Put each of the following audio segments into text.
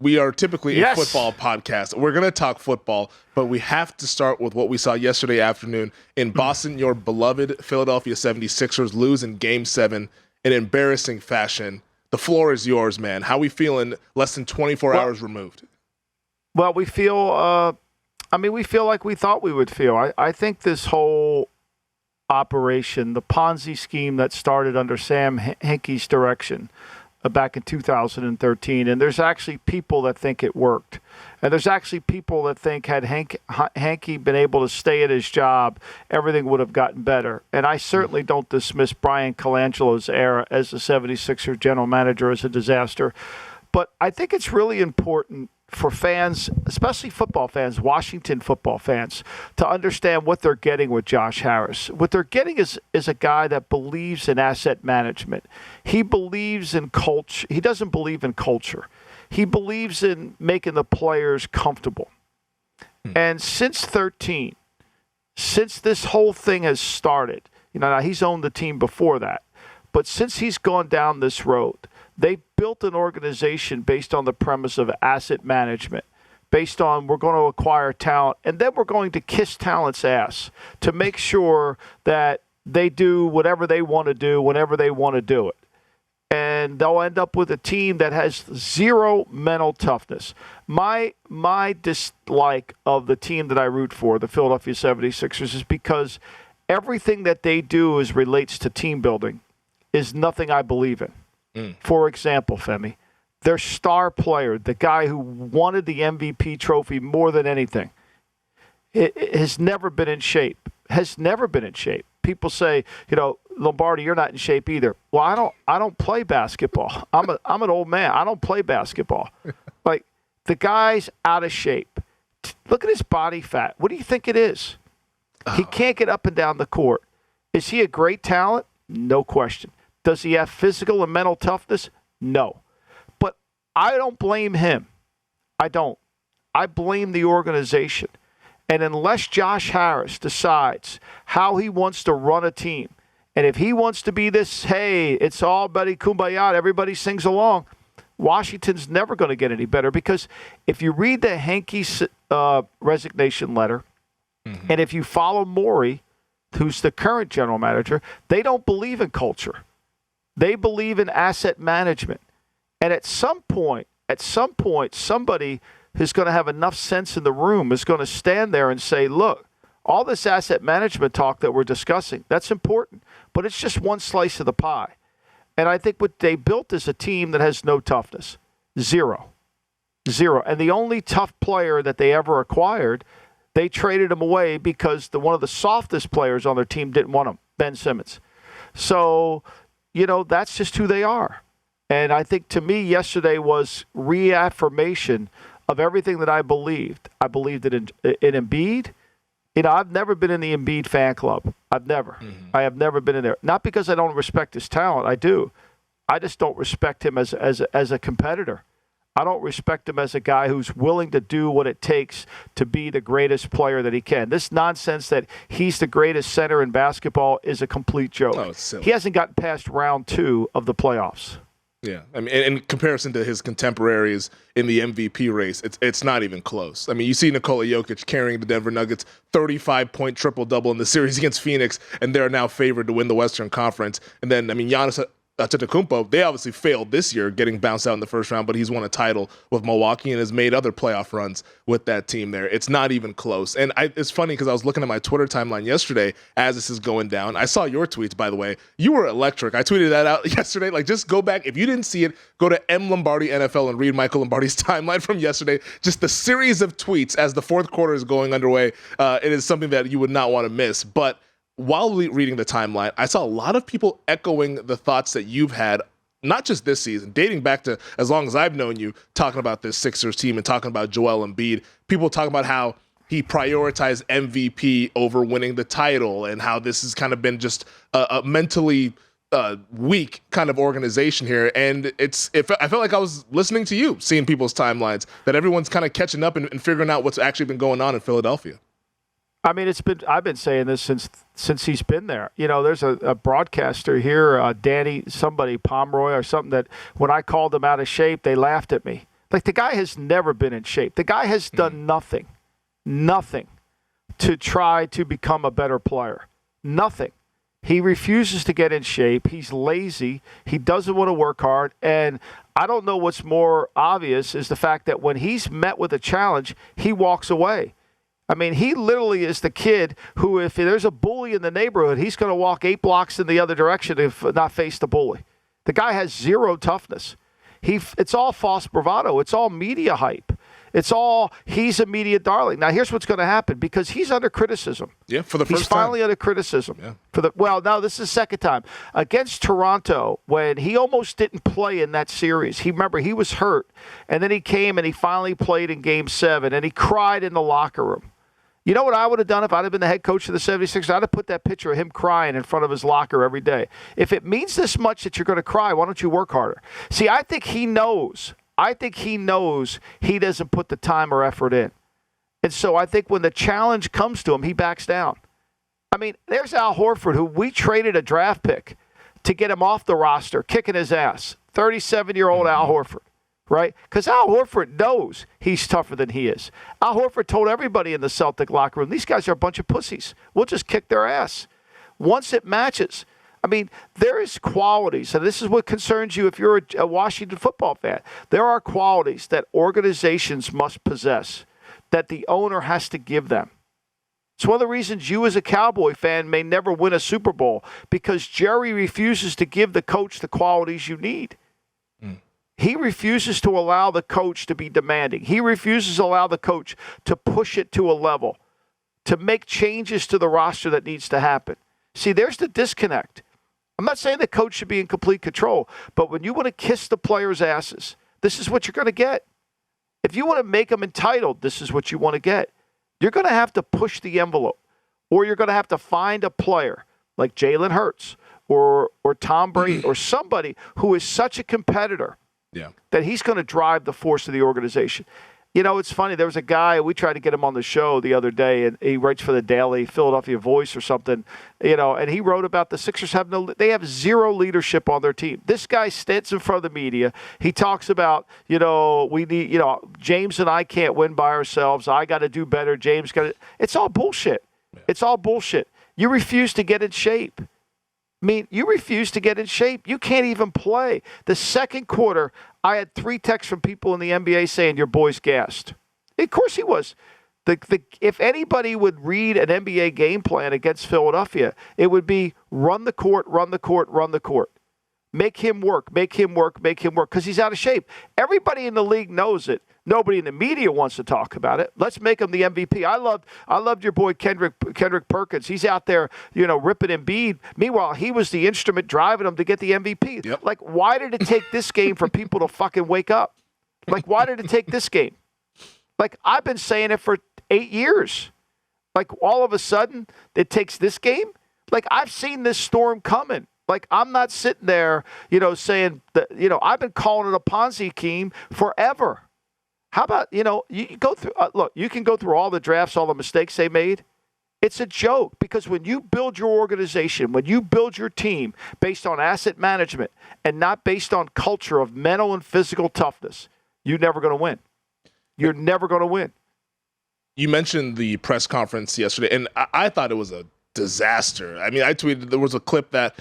We are typically Yes. a football podcast. We're going to talk football, but we have to start with what we saw yesterday afternoon in Boston. Your beloved Philadelphia 76ers lose in Game 7 in embarrassing fashion. The floor is yours, man. How we feeling less than 24 hours removed? Well, we feel we feel like we thought we would feel. I think this whole operation, the Ponzi scheme that started under Sam Hinkie's direction back in 2013, and there's actually people that think it worked. And there's actually people that think had Hinkie been able to stay at his job, everything would have gotten better. And I certainly don't dismiss Brian Colangelo's era as the 76er general manager as a disaster. But I think it's really important for fans, especially football fans, Washington football fans, to understand what they're getting with Josh Harris. What they're getting is a guy that believes in asset management. He believes in culture. He doesn't believe in culture. He believes in making the players comfortable. And since 13, since this whole thing has started, now he's owned the team before that, but since he's gone down this road, they built an organization based on the premise of asset management, based on we're going to acquire talent, and then we're going to kiss talent's ass to make sure that they do whatever they want to do whenever they want to do it. And they'll end up with a team that has zero mental toughness. My dislike of the team that I root for, the Philadelphia 76ers, is because everything that they do as relates to team building is nothing I believe in. For example, Femi, their star player, the guy who wanted the MVP trophy more than anything, has never been in shape. People say, Lombardi, you're not in shape either. Well, I don't play basketball. I'm an old man. I don't play basketball. Like, the guy's out of shape. Look at his body fat. What do you think it is? He can't get up and down the court. Is he a great talent? No question. Does he have physical and mental toughness? No. But I don't blame him. I don't. I blame the organization. And unless Josh Harris decides how he wants to run a team, and if he wants to be this, hey, it's all Betty Kumbaya, everybody sings along, Washington's never going to get any better. Because if you read the Hinkie resignation letter, and if you follow Morey, who's the current general manager, they don't believe in culture. They believe in asset management. And at some point, somebody who's going to have enough sense in the room is going to stand there and say, look, all this asset management talk that we're discussing, that's important, but it's just one slice of the pie. And I think what they built is a team that has no toughness. Zero. And the only tough player that they ever acquired, they traded him away because one of the softest players on their team didn't want him, Ben Simmons. So, that's just who they are. And I think to me yesterday was reaffirmation of everything that I believed. I believed it in Embiid. I've never been in the Embiid fan club. I've never. I have never been in there. Not because I don't respect his talent. I do. I just don't respect him as a competitor. I don't respect him as a guy who's willing to do what it takes to be the greatest player that he can. This nonsense that he's the greatest center in basketball is a complete joke. Oh, it's silly. He hasn't gotten past round 2 of the playoffs. Yeah, I mean, in comparison to his contemporaries in the MVP race, it's not even close. I mean, you see Nikola Jokic carrying the Denver Nuggets 35-point triple-double in the series against Phoenix, and they're now favored to win the Western Conference. And then, Giannis Antetokounmpo, they obviously failed this year, getting bounced out in the first round, but he's won a title with Milwaukee and has made other playoff runs with that team there. It's not even close. And it's funny because I was looking at my Twitter timeline yesterday as this is going down. I saw your tweets, by the way. You were electric. I tweeted that out yesterday. Just go back. If you didn't see it, go to M. Lombardi NFL and read Michael Lombardi's timeline from yesterday. Just the series of tweets as the fourth quarter is going underway. It is something that you would not want to miss. But while reading the timeline, I saw a lot of people echoing the thoughts that you've had, not just this season, dating back to as long as I've known you, talking about this Sixers team and talking about Joel Embiid. People talking about how he prioritized MVP over winning the title and how this has kind of been just a mentally weak kind of organization here. And I felt like I was listening to you, seeing people's timelines, that everyone's kind of catching up and figuring out what's actually been going on in Philadelphia. I mean, I've been saying this since he's been there. There's a broadcaster here, Danny, somebody, Pomeroy or something, that when I called him out of shape, they laughed at me. Like, the guy has never been in shape. The guy has done nothing to try to become a better player. Nothing. He refuses to get in shape. He's lazy. He doesn't want to work hard. And I don't know what's more obvious is the fact that when he's met with a challenge, he walks away. I mean, he literally is the kid who, if there's a bully in the neighborhood, he's going to walk 8 blocks in the other direction if not face the bully. The guy has zero toughness. It's all false bravado. It's all media hype. It's all he's a media darling. Now, here's what's going to happen because he's under criticism. Yeah, for the first time. He's finally under criticism. Yeah. Now this is the second time. Against Toronto, when he almost didn't play in that series. He was hurt, and then he came and he finally played in Game 7, and he cried in the locker room. You know what I would have done if I'd have been the head coach of the 76ers? I'd have put that picture of him crying in front of his locker every day. If it means this much that you're going to cry, why don't you work harder? See, I think he knows he doesn't put the time or effort in. And so I think when the challenge comes to him, he backs down. I mean, there's Al Horford, who we traded a draft pick to get him off the roster, kicking his ass. 37-year-old Al Horford, right? Because Al Horford knows he's tougher than he is. Al Horford told everybody in the Celtic locker room, these guys are a bunch of pussies. We'll just kick their ass. Once it matches. I mean, there is qualities, and this is what concerns you if you're a Washington football fan. There are qualities that organizations must possess, that the owner has to give them. It's one of the reasons you as a Cowboy fan may never win a Super Bowl, because Jerry refuses to give the coach the qualities you need. He refuses to allow the coach to be demanding. He refuses to allow the coach to push it to a level, to make changes to the roster that needs to happen. See, there's the disconnect. I'm not saying the coach should be in complete control, but when you want to kiss the players' asses, this is what you're going to get. If you want to make them entitled, this is what you want to get. You're going to have to push the envelope, or you're going to have to find a player like Jalen Hurts or Tom Brady or somebody who is such a competitor that he's going to drive the force of the organization. You know, it's funny. There was a guy, we tried to get him on the show the other day, and he writes for the Daily Philadelphia Voice or something, and he wrote about the Sixers they have zero leadership on their team. This guy stands in front of the media. He talks about, we need, James and I can't win by ourselves. I got to do better. James got to. It's all bullshit. It's all bullshit. You refuse to get in shape. I mean, you refuse to get in shape. You can't even play. The second quarter, I had 3 texts from people in the NBA saying, your boy's gassed. Of course he was. If anybody would read an NBA game plan against Philadelphia, it would be run the court, run the court, run the court. Make him work, because he's out of shape. Everybody in the league knows it. Nobody in the media wants to talk about it. Let's make him the MVP. I loved your boy Kendrick Perkins. He's out there, ripping Embiid. Meanwhile, he was the instrument driving him to get the MVP. Yep. Like, why did it take this game for people to fucking wake up? Like, why did it take this game? Like, I've been saying it for 8 years. Like, all of a sudden, it takes this game? Like, I've seen this storm coming. Like, I'm not sitting there, saying that, I've been calling it a Ponzi scheme forever. How about, you go through, look, you can go through all the drafts, all the mistakes they made. It's a joke, because when you build your organization, when you build your team based on asset management and not based on culture of mental and physical toughness, you're never going to win. You're never going to win. You mentioned the press conference yesterday, and I thought it was a disaster. I mean, I tweeted, there was a clip that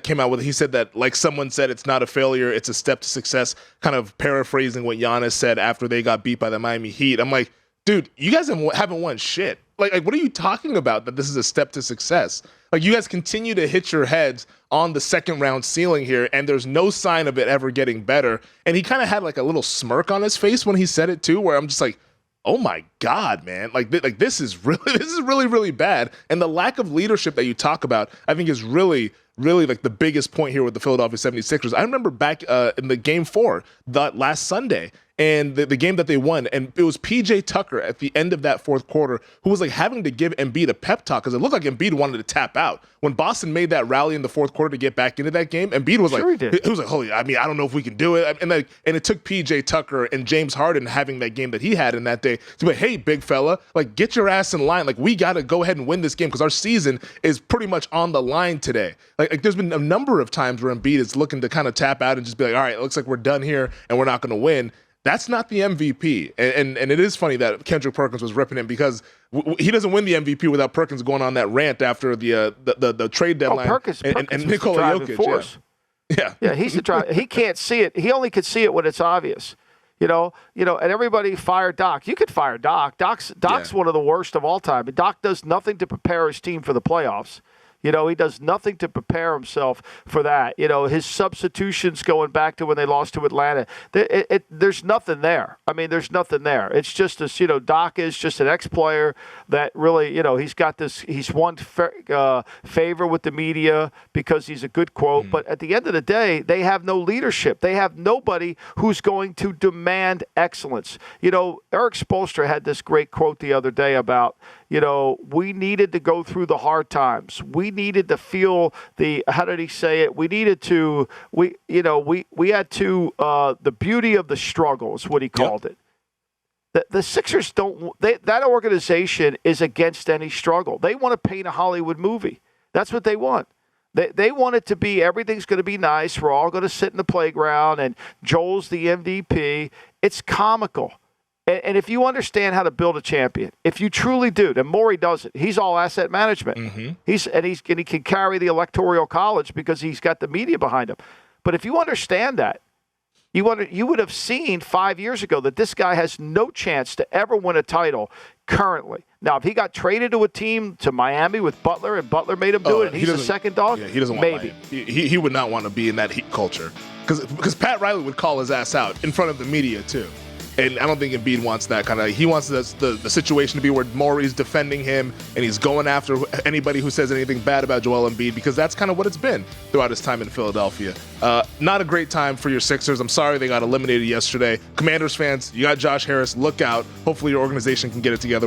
came out with it. He said that, like someone said, it's not a failure, it's a step to success, kind of paraphrasing what Giannis said after they got beat by the Miami Heat. I'm like, dude, you guys haven't won shit. Like, what are you talking about that this is a step to success? Like, you guys continue to hit your heads on the second round ceiling here, and there's no sign of it ever getting better. And he kind of had like a little smirk on his face when he said it too, where I'm just like, oh my God, man! Like this is really, really bad. And the lack of leadership that you talk about, I think, is really like the biggest point here with the Philadelphia 76ers. I remember back in the Game 4 last Sunday, and the game that they won, and it was PJ Tucker at the end of that fourth quarter who was like having to give Embiid a pep talk, because it looked like Embiid wanted to tap out. When Boston made that rally in the fourth quarter to get back into that game, Embiid was he was like, holy, I mean, I don't know if we can do it. And it took PJ Tucker and James Harden having that game that he had in that day to be like, hey, big fella, like, get your ass in line. Like, we got to go ahead and win this game because our season is pretty much on the line today. Like there's been a number of times where Embiid is looking to kind of tap out and just be like, all right, it looks like we're done here and we're not going to win. That's not the MVP. And it is funny that Kendrick Perkins was ripping him because he doesn't win the MVP without Perkins going on that rant after the trade deadline. Perkins and Nikola Jokic. Force. Yeah, he's the driver. He can't see it. He only could see it when it's obvious. And everybody fired Doc. You could fire Doc. Doc's one of the worst of all time. Doc does nothing to prepare his team for the playoffs. He does nothing to prepare himself for that. His substitutions going back to when they lost to Atlanta, there's nothing there. I mean, there's nothing there. It's just this, Doc is just an ex-player that really, he's got this, he's won favor with the media because he's a good quote. But at the end of the day, they have no leadership. They have nobody who's going to demand excellence. Eric Spoelstra had this great quote the other day about, we needed to go through the hard times. We needed to feel how did he say it? We needed to, we had to, the beauty of the struggle is what he called it. The Sixers that organization is against any struggle. They want to paint a Hollywood movie. That's what they want. They want it to be, everything's going to be nice. We're all going to sit in the playground and Joel's the MVP. It's comical. And if you understand how to build a champion, if you truly do, then Morey does it. He's all asset management. Mm-hmm. He can carry the electoral college because he's got the media behind him. But if you understand that, you would have seen 5 years ago that this guy has no chance to ever win a title currently. Now, if he got traded to a team to Miami with Butler and Butler made him do it, and he's a second dog, he doesn't want Miami. He would not want to be in that Heat culture because Pat Riley would call his ass out in front of the media too. And I don't think Embiid wants that kind of. He wants the situation to be where Morey's defending him and he's going after anybody who says anything bad about Joel Embiid because that's kind of what it's been throughout his time in Philadelphia. Not a great time for your Sixers. I'm sorry they got eliminated yesterday. Commanders fans, you got Josh Harris. Look out. Hopefully your organization can get it together.